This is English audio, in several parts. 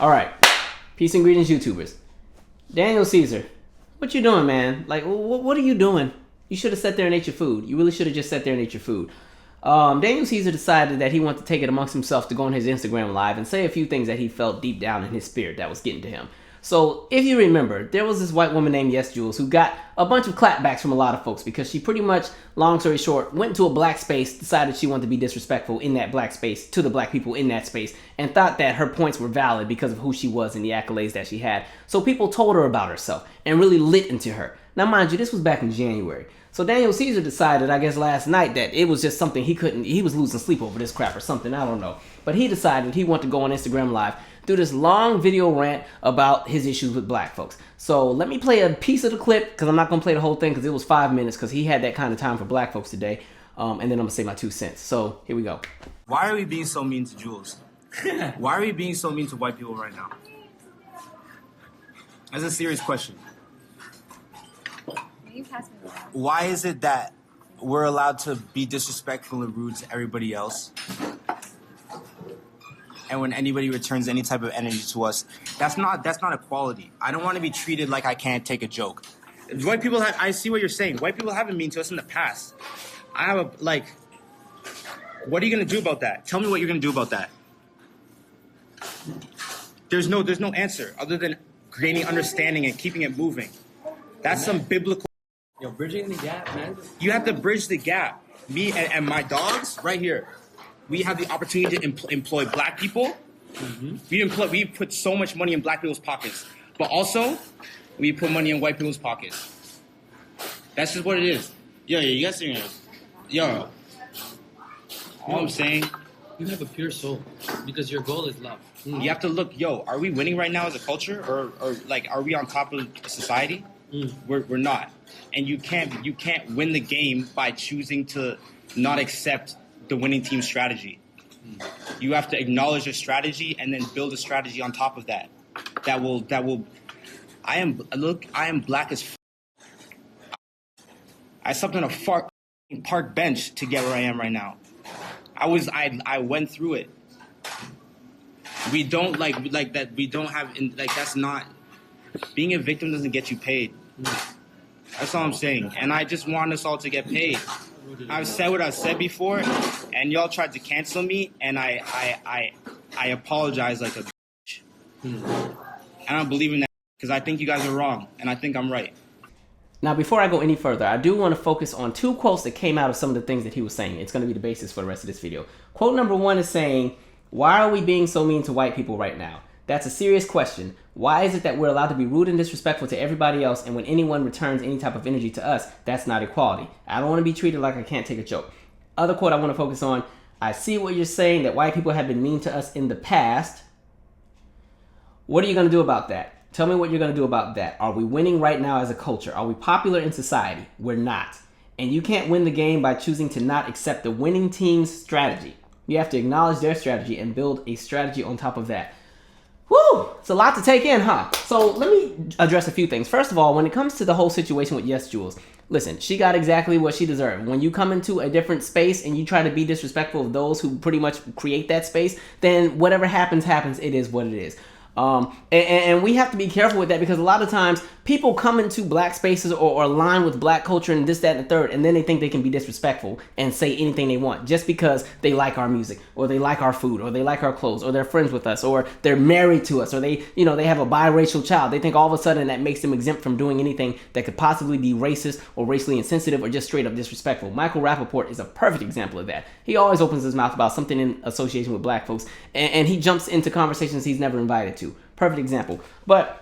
All right. Peace and greetings, YouTubers. Daniel Caesar, what you doing, man? Like, what are you doing? You should have sat there and ate your food. You really should have just sat there and ate your food. Daniel Caesar decided that he wanted to take it amongst himself to go on his Instagram live and say a few things that he felt deep down in his spirit that was getting to him. So, if you remember, there was this white woman named Yes Jules who got a bunch of clapbacks from a lot of folks because she pretty much, long story short, went into a black space, decided she wanted to be disrespectful in that black space to the black people in that space, and thought that her points were valid because of who she was and the accolades that she had. So people told her about herself and really lit into her. Now, mind you, this was back in January. So Daniel Caesar decided, I guess last night, that it was just something he was losing sleep over this crap or something, I don't know. But he decided he wanted to go on Instagram Live, do this long video rant about his issues with black folks. So let me play a piece of the clip, because I'm not going to play the whole thing, because it was 5 minutes, because he had that kind of time for black folks today. And then I'm going to say my 2 cents. So here we go. Why are we being so mean to Jules? Why are we being so mean to white people right now? That's a serious question. Why is it that we're allowed to be disrespectful and rude to everybody else? And when anybody returns any type of energy to us, that's not equality. I don't want to be treated like I can't take a joke. White people I see what you're saying. White people have been mean to us in the past. What are you gonna do about that? Tell me what you're gonna do about that. There's no answer other than gaining understanding and keeping it moving. That's some biblical. Yo, bridging the gap, man. You have to bridge the gap. Me and my dogs right here. We have the opportunity to employ black people. Mm-hmm. We put so much money in black people's pockets, but also we put money in white people's pockets. That's just what it is. Yo, you guys serious? Yo, all I'm saying. You have a pure soul because your goal is love. You have to look. Yo, are we winning right now as a culture, or like, are we on top of society? We're not, and you can't win the game by choosing to not accept the winning team strategy. You have to acknowledge your strategy and then build a strategy on top of that. That will. I am black as. I slept on a park bench to get where I am right now. I went through it. We don't like that. We don't have that's not. Being a victim doesn't get you paid. That's all I'm saying. And I just want us all to get paid. I've said what I've said before, and y'all tried to cancel me, and I apologize like a bitch. I don't believe in that because I think you guys are wrong, and I think I'm right. Now, before I go any further, I do want to focus on 2 quotes that came out of some of the things that he was saying. It's going to be the basis for the rest of this video. Quote number 1 is saying, "Why are we being so mean to white people right now?" That's a serious question. Why is it that we're allowed to be rude and disrespectful to everybody else, and when anyone returns any type of energy to us, that's not equality? I don't want to be treated like I can't take a joke. Other quote I want to focus on, "I see what you're saying, that white people have been mean to us in the past. What are you going to do about that? Tell me what you're going to do about that. Are we winning right now as a culture? Are we popular in society? We're not. And you can't win the game by choosing to not accept the winning team's strategy. You have to acknowledge their strategy and build a strategy on top of that." Woo! It's a lot to take in, huh? So let me address a few things. First of all, when it comes to the whole situation with Yes Jules, listen, she got exactly what she deserved. When you come into a different space and you try to be disrespectful of those who pretty much create that space, then whatever happens, it is what it is. And we have to be careful with that because a lot of times people come into black spaces or align with black culture and this, that, and the third, and then they think they can be disrespectful and say anything they want just because they like our music or they like our food or they like our clothes or they're friends with us or they're married to us or they have a biracial child. They think all of a sudden that makes them exempt from doing anything that could possibly be racist or racially insensitive or just straight up disrespectful. Michael Rappaport is a perfect example of that. He always opens his mouth about something in association with black folks and he jumps into conversations he's never invited to. Perfect example. But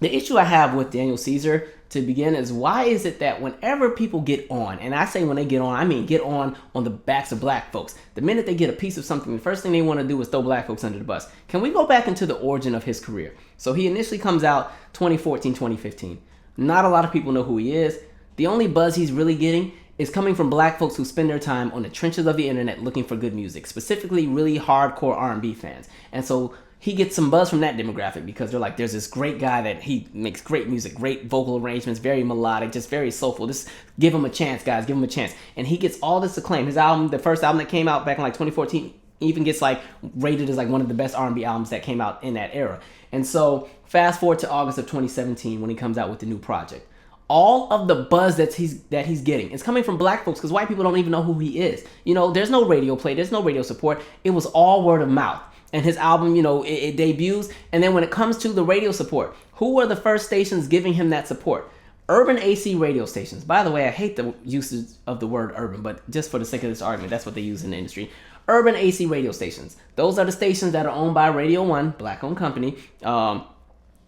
the issue I have with Daniel Caesar to begin is, why is it that whenever people get on, and I say when they get on, I mean get on the backs of black folks. The minute they get a piece of something, the first thing they want to do is throw black folks under the bus. Can we go back into the origin of his career? So he initially comes out 2014, 2015. Not a lot of people know who he is. The only buzz he's really getting is coming from black folks who spend their time on the trenches of the internet looking for good music, specifically really hardcore R&B fans. And so he gets some buzz from that demographic because they're like, there's this great guy that he makes great music, great vocal arrangements, very melodic, just very soulful. Just give him a chance, guys, give him a chance. And he gets all this acclaim. His album, the first album that came out back in like 2014, even gets like rated as like one of the best R&B albums that came out in that era. And so fast forward to August of 2017 when he comes out with the new project. All of the buzz that he's getting is coming from black folks because white people don't even know who he is. You know, there's no radio play, there's no radio support. It was all word of mouth. And his album, you know, it debuts. And then when it comes to the radio support, who are the first stations giving him that support? Urban AC radio stations. By the way, I hate the usage of the word urban, but just for the sake of this argument, that's what they use in the industry. Urban AC radio stations. Those are the stations that are owned by Radio 1, black-owned company.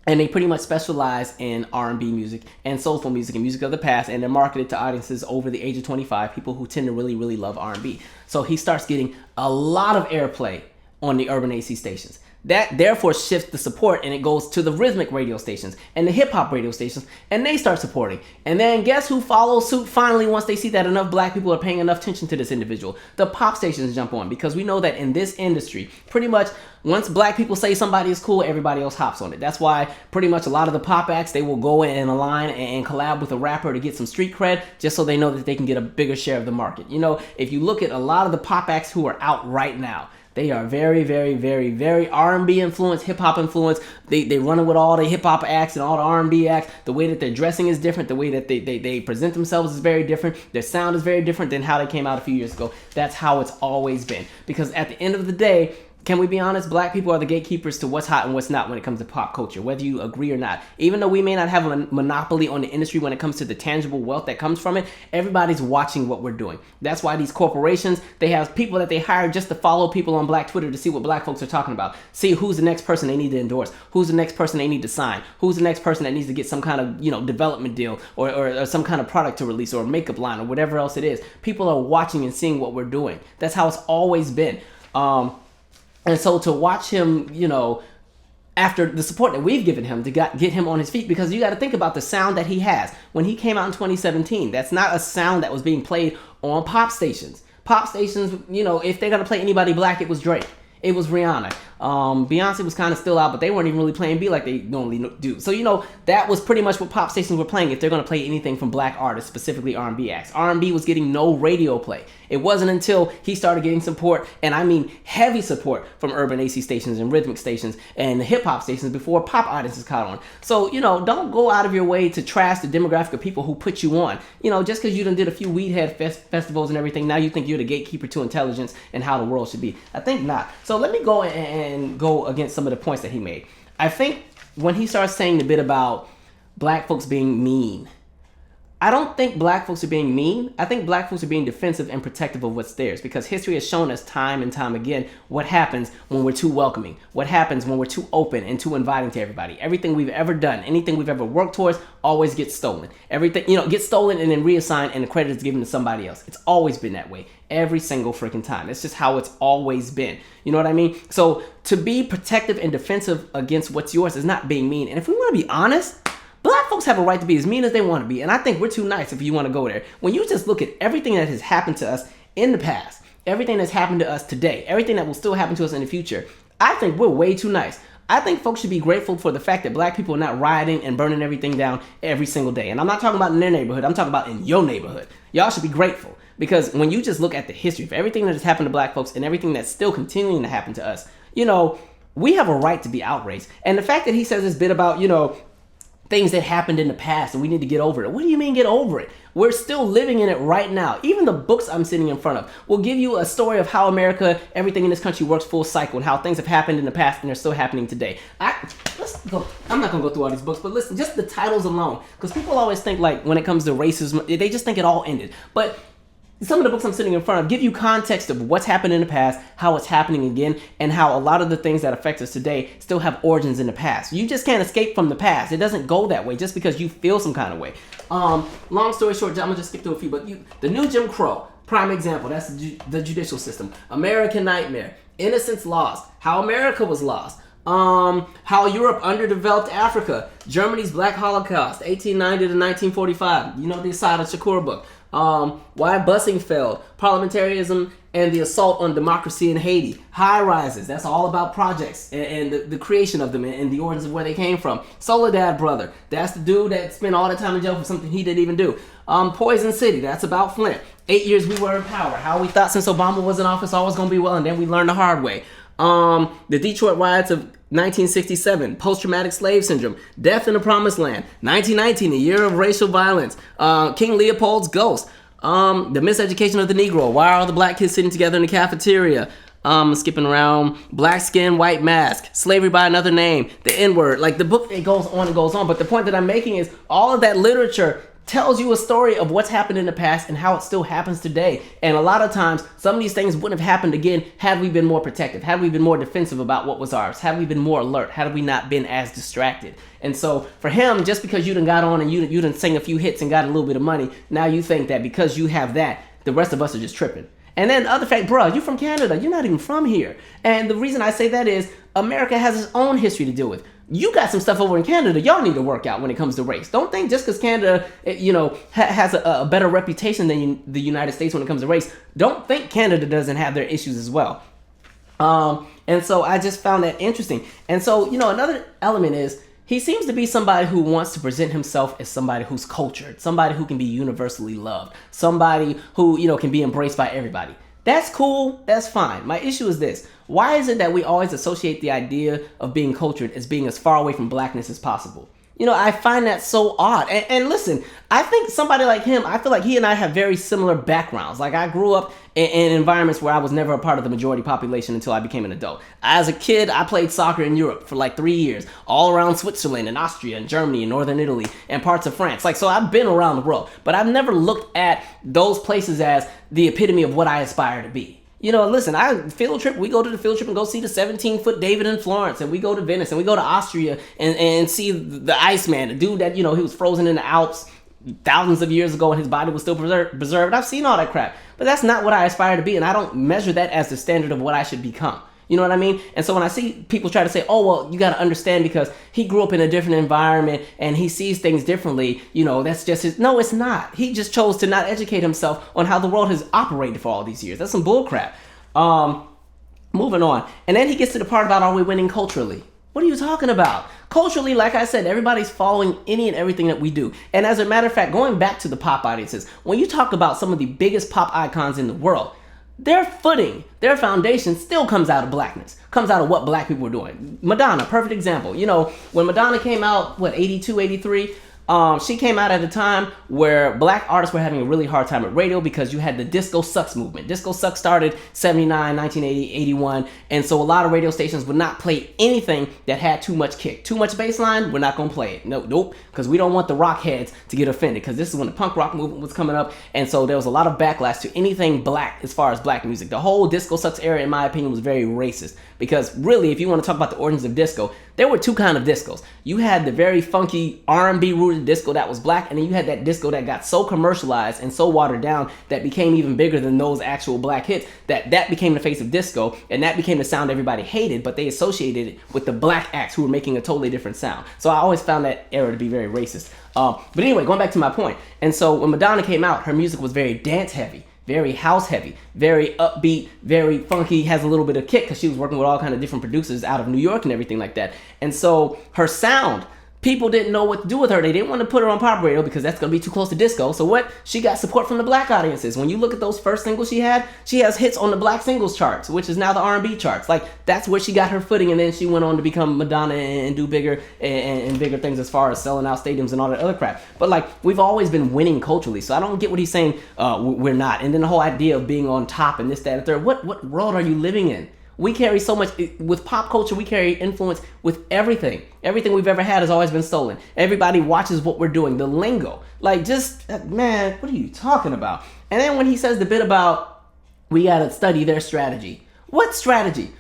And they pretty much specialize in R&B music and soulful music and music of the past, and they're marketed to audiences over the age of 25, people who tend to really, really love R&B. So he starts getting a lot of airplay on the urban AC stations. That therefore shifts the support, and it goes to the rhythmic radio stations and the hip-hop radio stations, and they start supporting. And then guess who follows suit finally once they see that enough black people are paying enough attention to this individual? The pop stations jump on, because we know that in this industry, pretty much once black people say somebody is cool, everybody else hops on it. That's why pretty much a lot of the pop acts, they will go in a line and collab with a rapper to get some street cred, just so they know that they can get a bigger share of the market. You know, if you look at a lot of the pop acts who are out right now, they are very, very, very, very R&B influenced, hip-hop influenced. They run with all the hip-hop acts and all the R&B acts. The way that their dressing is different. The way that they present themselves is very different. Their sound is very different than how they came out a few years ago. That's how it's always been. Because at the end of the day, can we be honest? Black people are the gatekeepers to what's hot and what's not when it comes to pop culture, whether you agree or not. Even though we may not have a monopoly on the industry when it comes to the tangible wealth that comes from it, everybody's watching what we're doing. That's why these corporations, they have people that they hire just to follow people on Black Twitter to see what black folks are talking about. See who's the next person they need to endorse, who's the next person they need to sign, who's the next person that needs to get some kind of, you know, development deal or some kind of product to release or a makeup line or whatever else it is. People are watching and seeing what we're doing. That's how it's always been. And so to watch him, you know, after the support that we've given him to get him on his feet, because you got to think about the sound that he has. When he came out in 2017, that's not a sound that was being played on pop stations. Pop stations, you know, if they're going to play anybody black, it was Drake. It was Rihanna. Beyonce was kind of still out, but they weren't even really playing B like they normally do. So, you know, that was pretty much what pop stations were playing if they're going to play anything from black artists, specifically R&B acts. R&B was getting no radio play. It wasn't until he started getting support, and I mean heavy support, from urban AC stations and rhythmic stations and hip-hop stations before pop audiences caught on. So, you know, don't go out of your way to trash the demographic of people who put you on. You know, just because you done did a few weed head festivals and everything, now you think you're the gatekeeper to intelligence and how the world should be. I think not. So let me go and go against some of the points that he made. I think when he starts saying the bit about black folks being mean, I don't think black folks are being mean. I think black folks are being defensive and protective of what's theirs, because history has shown us time and time again what happens when we're too welcoming, what happens when we're too open and too inviting to everybody. Everything we've ever done, anything we've ever worked towards, always gets stolen. Everything, you know, gets stolen and then reassigned, and the credit is given to somebody else. It's always been that way. Every single freaking time. It's just how it's always been. You know what I mean? So to be protective and defensive against what's yours is not being mean. And if we want to be honest, black folks have a right to be as mean as they want to be. And I think we're too nice if you want to go there. When you just look at everything that has happened to us in the past, everything that's happened to us today, everything that will still happen to us in the future, I think we're way too nice. I think folks should be grateful for the fact that black people are not rioting and burning everything down every single day. And I'm not talking about in their neighborhood. I'm talking about in your neighborhood. Y'all should be grateful. Because when you just look at the history of everything that has happened to black folks and everything that's still continuing to happen to us, you know, we have a right to be outraged. And the fact that he says this bit about, you know, things that happened in the past and we need to get over it. What do you mean get over it? We're still living in it right now. Even the books I'm sitting in front of will give you a story of how America, everything in this country works full cycle, and how things have happened in the past and they're still happening today. Let's go. I'm not going to go through all these books, but listen, just the titles alone. Because people always think, like, when it comes to racism, they just think it all ended. But some of the books I'm sitting in front of give you context of what's happened in the past, how it's happening again, and how a lot of the things that affect us today still have origins in the past. You just can't escape from the past. It doesn't go that way just because you feel some kind of way. Long story short, I'm going to just skip through a few, but the new Jim Crow, prime example, that's the judicial system. American Nightmare, Innocence Lost, How America Was Lost, how Europe underdeveloped Africa, Germany's Black Holocaust, 1890 to 1945, you know, the Assata Shakur book. Why busing failed, parliamentarism and the assault on democracy in Haiti. High rises, that's all about projects and the creation of them and the origins of where they came from. Soledad brother, that's the dude that spent all the time in jail for something he didn't even do. Poison City, that's about Flint. 8 years we were in power. How we thought since Obama was in office all was going to be well, and then we learned the hard way. The Detroit riots of 1967, post-traumatic slave syndrome, death in the promised land, 1919, a year of racial violence, King Leopold's ghost, the miseducation of the Negro, why are all the black kids sitting together in the cafeteria, skipping around, black skin, white mask, slavery by another name, the N-word, like the book, it goes on and goes on, but the point that I'm making is all of that literature tells you a story of what's happened in the past and how it still happens today. And a lot of times, some of these things wouldn't have happened again had we been more protective, had we been more defensive about what was ours, had we been more alert, had we not been as distracted. And so for him, just because you done got on and you done sang a few hits and got a little bit of money, now you think that because you have that, the rest of us are just tripping. And then the other fact, bro, you from Canada, you're not even from here. And the reason I say that is America has its own history to deal with. You got some stuff over in Canada y'all need to work out when it comes to race. Don't think just because Canada, has a better reputation than the United States when it comes to race, don't think Canada doesn't have their issues as well. And so I just found that interesting. And so, another element is he seems to be somebody who wants to present himself as somebody who's cultured, somebody who can be universally loved, somebody who, can be embraced by everybody. That's cool. That's fine. My issue is this. Why is it that we always associate the idea of being cultured as being as far away from blackness as possible? I find that so odd. And listen, I think somebody like him, I feel like he and I have very similar backgrounds. Like I grew up in environments where I was never a part of the majority population until I became an adult. As a kid, I played soccer in Europe for like 3 years, all around Switzerland and Austria and Germany and Northern Italy and parts of France. So I've been around the world, but I've never looked at those places as the epitome of what I aspire to be. Listen, we go to the field trip and go see the 17-foot David in Florence, and we go to Venice, and we go to Austria and see the Iceman, the dude that, he was frozen in the Alps thousands of years ago and his body was still preserved. I've seen all that crap, but that's not what I aspire to be, and I don't measure that as the standard of what I should become. You know what I mean? And so when I see people try to say, oh, well, you got to understand because he grew up in a different environment and he sees things differently, that's just his. No, it's not. He just chose to not educate himself on how the world has operated for all these years. That's some bullcrap. Moving on. And then he gets to the part about, are we winning culturally? What are you talking about? Culturally, like I said, everybody's following any and everything that we do. And as a matter of fact, going back to the pop audiences, when you talk about some of the biggest pop icons in the world, their footing, their foundation still comes out of blackness, comes out of what black people were doing. Madonna, perfect example. When Madonna came out, 82, 83, she came out at a time where black artists were having a really hard time at radio because you had the Disco Sucks movement. Disco Sucks started 79, 1980, 81, and so a lot of radio stations would not play anything that had too much kick. Too much bass line, we're not going to play it. Nope, because we don't want the rock heads to get offended, because this is when the punk rock movement was coming up, and so there was a lot of backlash to anything black as far as black music. The whole Disco Sucks era, in my opinion, was very racist, because really, if you want to talk about the origins of disco, there were two kinds of discos. You had the very funky R&B rooted disco that was black, and then you had that disco that got so commercialized and so watered down that became even bigger than those actual black hits, that became the face of disco, and that became the sound everybody hated, but they associated it with the black acts who were making a totally different sound. So I always found that era to be very racist. But anyway, going back to my point. And so when Madonna came out, her music was very dance heavy, very house heavy, very upbeat, very funky, has a little bit of kick because she was working with all kind of different producers out of New York and everything like that. And so her sound, people didn't know what to do with her. They didn't want to put her on pop radio because that's going to be too close to disco. So what? She got support from the black audiences. When you look at those first singles she has hits on the black singles charts, which is now the R&B charts. Like, that's where she got her footing, and then she went on to become Madonna and do bigger and bigger things as far as selling out stadiums and all that other crap. But like, we've always been winning culturally, so I don't get what he's saying, we're not. And then the whole idea of being on top and this, that, and third. What world are you living in? We carry so much, with pop culture, we carry influence with everything. Everything we've ever had has always been stolen. Everybody watches what we're doing, the lingo. Like, just, man, what are you talking about? And then when he says the bit about, we gotta study their strategy. What strategy?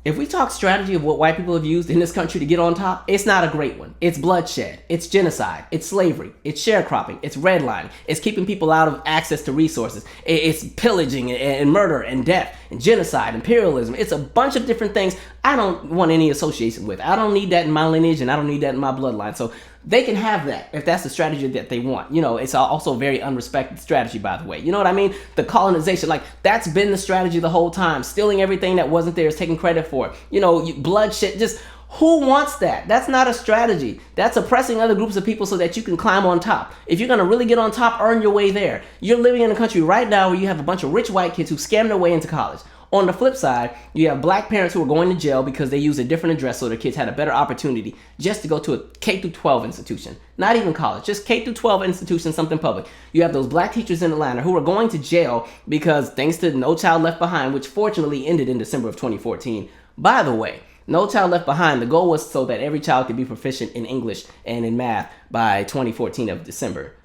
If we talk strategy of what white people have used in this country to get on top, it's not a great one. It's bloodshed, it's genocide, it's slavery, it's sharecropping, it's redlining, it's keeping people out of access to resources, it's pillaging and murder and death and genocide, imperialism. It's a bunch of different things I don't want any association with. I don't need that in my lineage, and I don't need that in my bloodline. So They can have that if that's the strategy that they want. You know, it's also a very unrespected strategy, by the way. You know what I mean? The colonization, like, that's been the strategy the whole time. Stealing everything that wasn't there is taking credit for it. You know, bloodshed, just who wants that? That's not a strategy. That's oppressing other groups of people so that you can climb on top. If you're going to really get on top, earn your way there. You're living in a country right now where you have a bunch of rich white kids who scam their way into college. On the flip side, you have black parents who are going to jail because they use a different address so their kids had a better opportunity just to go to a K through 12 institution. Not even college, just K through 12 institution, something public. You have those black teachers in Atlanta who are going to jail because thanks to No Child Left Behind, which fortunately ended in December of 2014. By the way, No Child Left Behind, the goal was so that every child could be proficient in English and in math by 2014 of December.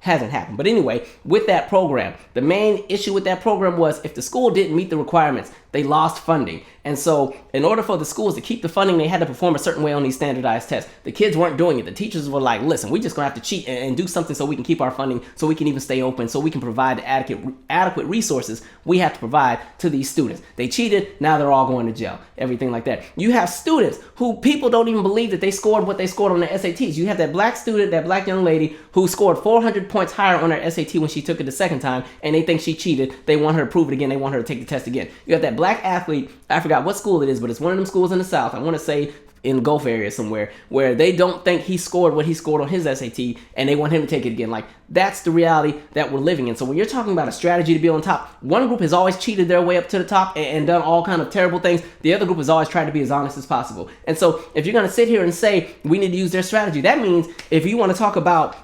Hasn't happened. But anyway, with that program, the main issue with that program was if the school didn't meet the requirements, they lost funding. And so in order for the schools to keep the funding, they had to perform a certain way on these standardized tests. The kids weren't doing it. The teachers were like, listen, we're just going to have to cheat and do something so we can keep our funding, so we can even stay open, so we can provide the adequate resources we have to provide to these students. They cheated. Now they're all going to jail. Everything like that. You have students who people don't even believe that they scored what they scored on their SATs. You have that black student, that black young lady who scored 400 points higher on her SAT when she took it the second time, and they think she cheated. They want her to prove it again. They want her to take the test again. You have that black athlete, I forgot what school it is, but it's one of them schools in the South. I want to say in Gulf area somewhere, where they don't think he scored what he scored on his SAT, and they want him to take it again. Like, that's the reality that we're living in. So when you're talking about a strategy to be on top, one group has always cheated their way up to the top and done all kind of terrible things. The other group has always tried to be as honest as possible. And so if you're going to sit here and say we need to use their strategy, that means if you want to talk about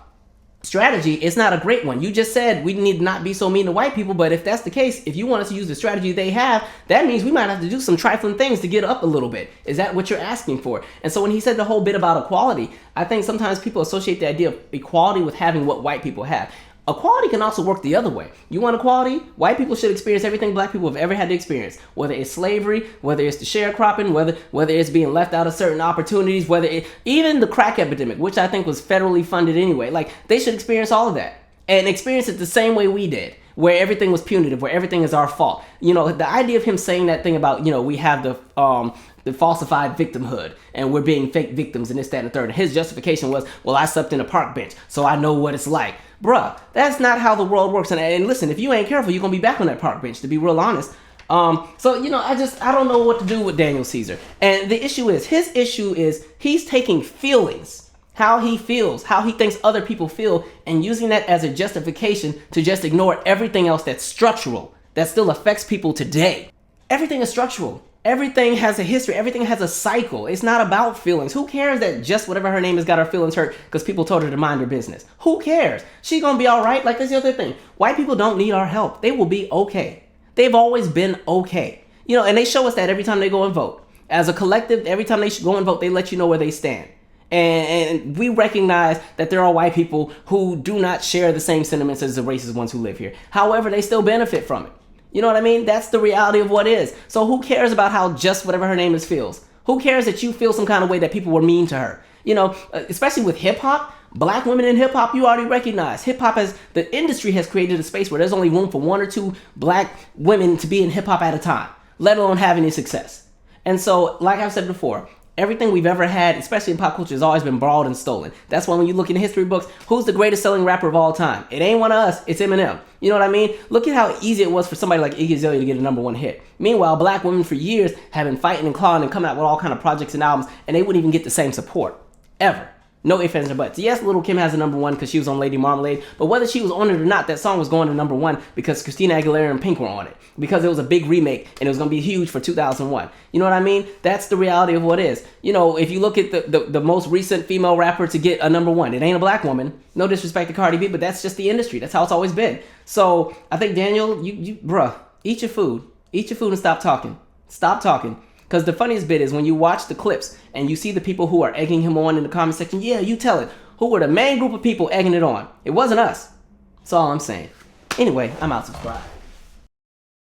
strategy, it's not a great one. You just said we need to not be so mean to white people, but if that's the case, if you want us to use the strategy they have, that means we might have to do some trifling things to get up a little bit. Is that what you're asking for? And so when he said the whole bit about equality, I think sometimes people associate the idea of equality with having what white people have. Equality can also work the other way. You want equality? White people should experience everything black people have ever had to experience, whether it's slavery, whether it's the sharecropping, whether it's being left out of certain opportunities, even the crack epidemic, which I think was federally funded anyway. Like, they should experience all of that and experience it the same way we did, where everything was punitive, where everything is our fault. You know, the idea of him saying that thing about, you know, we have the falsified victimhood and we're being fake victims and this, that, and the third. And his justification was, well, I slept in a park bench, so I know what it's like. Bruh, that's not how the world works. And listen, if you ain't careful, you're going to be back on that park bench, to be real honest. So, you know, I don't know what to do with Daniel Caesar. And his issue is he's taking feelings, how he feels, how he thinks other people feel, and using that as a justification to just ignore everything else that's structural, that still affects people today. Everything is structural. Everything has a history. Everything has a cycle. It's not about feelings. Who cares that just whatever her name is got her feelings hurt because people told her to mind her business? Who cares? She's going to be all right. Like, that's the other thing. White people don't need our help. They will be okay. They've always been okay. You know, and they show us that every time they go and vote. As a collective, every time they go and vote, they let you know where they stand. And we recognize that there are white people who do not share the same sentiments as the racist ones who live here. However, they still benefit from it. You know what I mean? That's the reality of what is. So who cares about how just whatever her name is feels? Who cares that you feel some kind of way that people were mean to her? You know, especially with hip hop, black women in hip hop, you already recognize. Hip hop the industry has created a space where there's only room for one or two black women to be in hip hop at a time, let alone have any success. And so, like I've said before, everything we've ever had, especially in pop culture, has always been borrowed and stolen. That's why when you look in history books, who's the greatest selling rapper of all time? It ain't one of us, it's Eminem. You know what I mean? Look at how easy it was for somebody like Iggy Azalea to get a #1 hit. Meanwhile, black women for years have been fighting and clawing and coming out with all kind of projects and albums, and they wouldn't even get the same support. Ever. No ifs, ands, or buts. Yes, Little Kim has a #1 because she was on Lady Marmalade, but whether she was on it or not, that song was going to #1 because Christina Aguilera and Pink were on it. Because it was a big remake and it was going to be huge for 2001. You know what I mean? That's the reality of what is. You know, if you look at the most recent female rapper to get a #1, it ain't a black woman. No disrespect to Cardi B, but that's just the industry. That's how it's always been. So I think, Daniel, you bruh, eat your food. Eat your food and stop talking. Stop talking. Because the funniest bit is when you watch the clips and you see the people who are egging him on in the comment section, yeah, you tell it. Who were the main group of people egging it on? It wasn't us. That's all I'm saying. Anyway, I'm out. Subscribe.